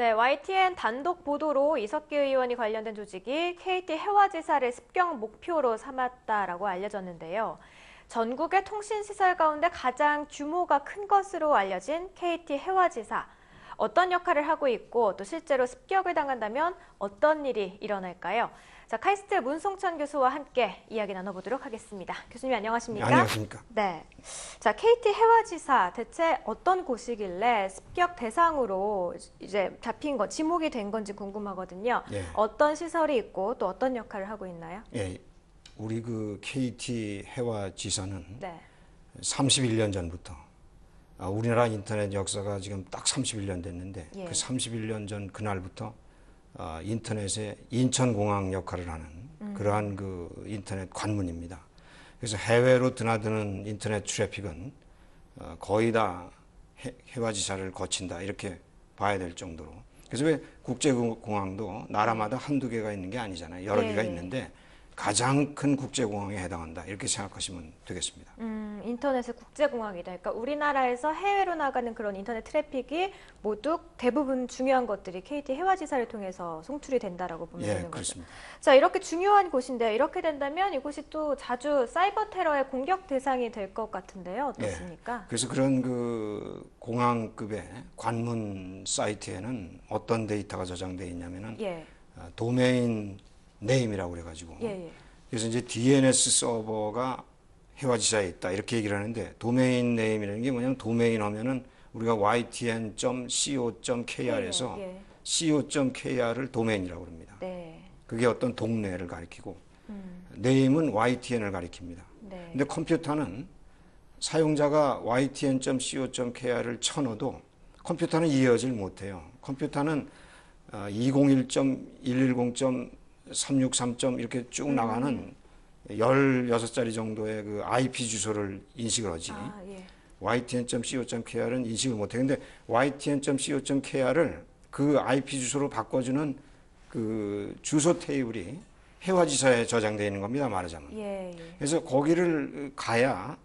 네, YTN 단독 보도로 이석기 의원이 관련된 조직이 KT 해화지사를 습격 목표로 삼았다라고 알려졌는데요. 전국의 통신시설 가운데 가장 규모가 큰 것으로 알려진 KT 해화지사. 어떤 역할을 하고 있고 또 실제로 습격을 당한다면 어떤 일이 일어날까요? 자, 카이스트 문송천 교수와 함께 이야기 나눠보도록 하겠습니다. 교수님 안녕하십니까? 안녕하십니까? 네. 자, KT 해화지사 대체 어떤 곳이길래 습격 대상으로 이제 잡힌 거, 지목이 된 건지 궁금하거든요. 예. 어떤 시설이 있고 또 어떤 역할을 하고 있나요? 예, 우리 그 KT 해화지사는 네. 31년 전부터 우리나라 인터넷 역사가 지금 딱 31년 됐는데 예. 그 31년 전 그날부터 인터넷의 인천공항 역할을 하는 그러한 그 인터넷 관문입니다. 그래서 해외로 드나드는 인터넷 트래픽은 거의 다 해화지사를 거친다 이렇게 봐야 될 정도로. 그래서 왜 국제공항도 나라마다 한두 개가 있는 게 아니잖아요. 여러 개가 있는데 가장 큰 국제공항에 해당한다 이렇게 생각하시면 되겠습니다. 인터넷의 국제공항이다. 그러니까 우리나라에서 해외로 나가는 그런 인터넷 트래픽이 모두 대부분 중요한 것들이 KT 해화지사를 통해서 송출이 된다라고 보면 되는 거죠. 그렇습니다. 자, 이렇게 중요한 곳인데 이렇게 된다면 이곳이 또 자주 사이버 테러의 공격 대상이 될 것 같은데요. 어떻습니까? 그래서 그런 그 공항급의 관문 사이트에는 어떤 데이터가 저장되어 있냐면은 도메인 네임이라고 그래가지고 그래서 이제 DNS 서버가 해화지사에 있다 이렇게 얘기를 하는데 도메인 네임이라는 게 뭐냐면 도메인 하면은 우리가 ytn.co.kr에서 co.kr을 도메인이라고 합니다. 그게 어떤 동네를 가리키고 네임은 ytn을 가리킵니다. 근데 컴퓨터는 사용자가 ytn.co.kr을 쳐넣어도 컴퓨터는 이해하지 못해요. 컴퓨터는 201.110.363. 이렇게 쭉 나가는 16자리 정도의 그 IP 주소를 인식을 하지. ytn.co.kr은 인식을 못해. 근데 ytn.co.kr을 그 IP 주소로 바꿔주는 그 주소 테이블이 해화지사에 저장되어 있는 겁니다, 말하자면. 그래서 거기를 가야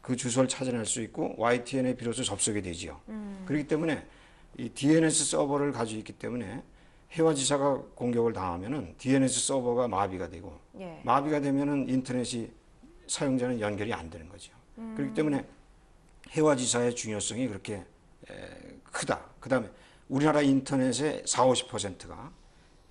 그 주소를 찾아낼 수 있고 YTN에 비로소 접속이 되지요. 그렇기 때문에 이 DNS 서버를 가지고 있기 때문에 해화지사가 공격을 당하면은 DNS 서버가 마비가 되고 마비가 되면은 인터넷이 사용자는 연결이 안 되는 거죠. 그렇기 때문에 해화지사의 중요성이 그렇게 크다. 그다음에 우리나라 인터넷의 40~50%가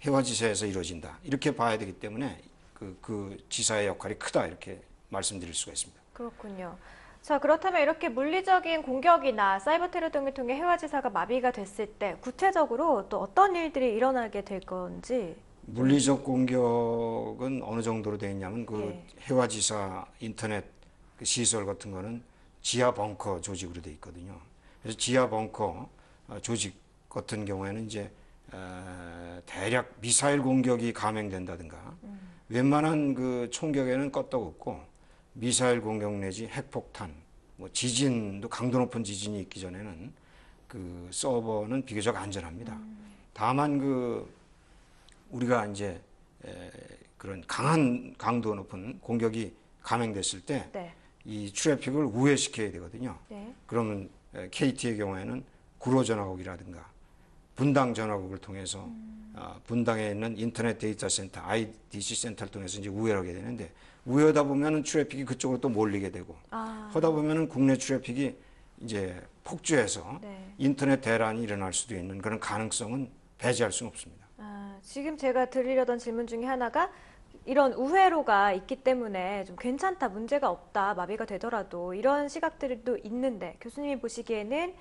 해화지사에서 이루어진다. 이렇게 봐야 되기 때문에 그 지사의 역할이 크다 이렇게 말씀드릴 수가 있습니다. 그렇군요. 자, 그렇다면 이렇게 물리적인 공격이나 사이버 테러 등을 통해 해화지사가 마비가 됐을 때 구체적으로 또 어떤 일들이 일어나게 될 건지. 물리적 공격은 어느 정도로 되어 있냐면 그 해화지사 인터넷 그 시설 같은 거는 지하 벙커 조직으로 되어 있거든요. 그래서 지하 벙커 조직 같은 경우에는 이제 대략 미사일 공격이 감행된다든가 웬만한 그 총격에는 껐떡없고 미사일 공격 내지 핵폭탄, 뭐 지진도 강도 높은 지진이 있기 전에는 그 서버는 비교적 안전합니다. 다만 그 우리가 이제 그런 강한 강도 높은 공격이 감행됐을 때 이 트래픽을 우회시켜야 되거든요. 그러면 KT의 경우에는 구로 전화국이라든가 분당 전화국을 통해서 분당에 있는 인터넷 데이터 센터, IDC 센터를 통해서 이제 우회를 하게 되는데 우회하다 보면은 트래픽이 그쪽으로 또 몰리게 되고 하다 보면은 국내 트래픽이 이제 폭주해서 인터넷 대란이 일어날 수도 있는 그런 가능성은 배제할 수는 없습니다. 지금 제가 드리려던 질문 중에 하나가 이런 우회로가 있기 때문에 좀 괜찮다, 문제가 없다, 마비가 되더라도 이런 시각들도 있는데 교수님이 보시기에는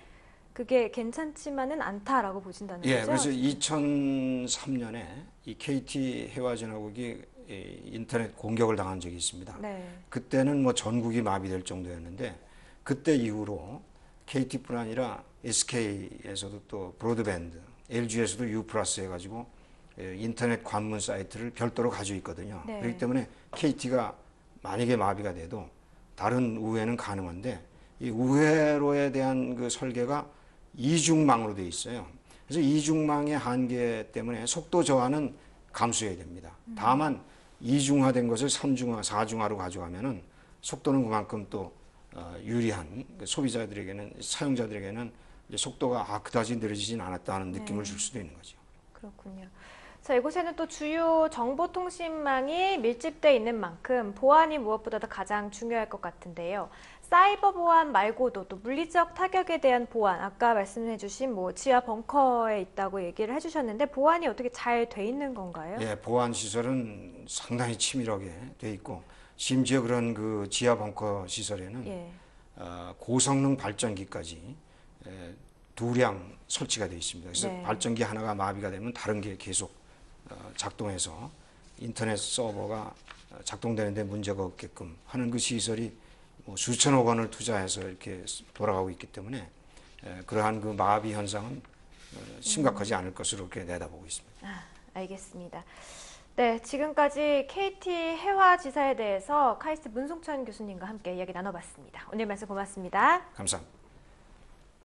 그게 괜찮지만은 않다라고 보신다는 거죠? 그래서 2003년에 이 KT 해화전화국이 인터넷 공격을 당한 적이 있습니다. 그때는 뭐 전국이 마비될 정도였는데 그때 이후로 KT뿐 아니라 SK에서도 또 브로드밴드, LG에서도 U+ 해가지고 인터넷 관문 사이트를 별도로 가지고 있거든요. 그렇기 때문에 KT가 만약에 마비가 돼도 다른 우회는 가능한데 이 우회로에 대한 그 설계가 이중망으로 되어 있어요. 그래서 이중망의 한계 때문에 속도 저하는 감수해야 됩니다. 다만 이중화된 것을 3중화, 4중화로 가져가면은 속도는 그만큼 또 유리한 소비자들에게는, 사용자들에게는 이제 속도가 그다지 느려지진 않았다 하는 느낌을 줄 수도 있는 거죠. 그렇군요. 자, 이곳에는 또 주요 정보통신망이 밀집돼 있는 만큼 보안이 무엇보다도 가장 중요할 것 같은데요. 사이버 보안 말고도 또 물리적 타격에 대한 보안, 아까 말씀해주신 뭐 지하 벙커에 있다고 얘기를 해주셨는데 보안이 어떻게 잘 돼 있는 건가요? 예, 보안 시설은 상당히 치밀하게 돼 있고 심지어 그런 그 지하 벙커 시설에는 예. 고성능 발전기까지 두량 설치가 되어 있습니다. 그래서 네. 발전기 하나가 마비가 되면 다른 게 계속 작동해서 인터넷 서버가 작동되는데 문제가 없게끔 하는 그 시설이 뭐 수천억 원을 투자해서 이렇게 돌아가고 있기 때문에 그러한 그 마비 현상은 심각하지 않을 것으로 이렇게 내다보고 있습니다. 알겠습니다. 네, 지금까지 KT 해화지사에 대해서 카이스트 문송천 교수님과 함께 이야기 나눠봤습니다. 오늘 말씀 고맙습니다. 감사합니다.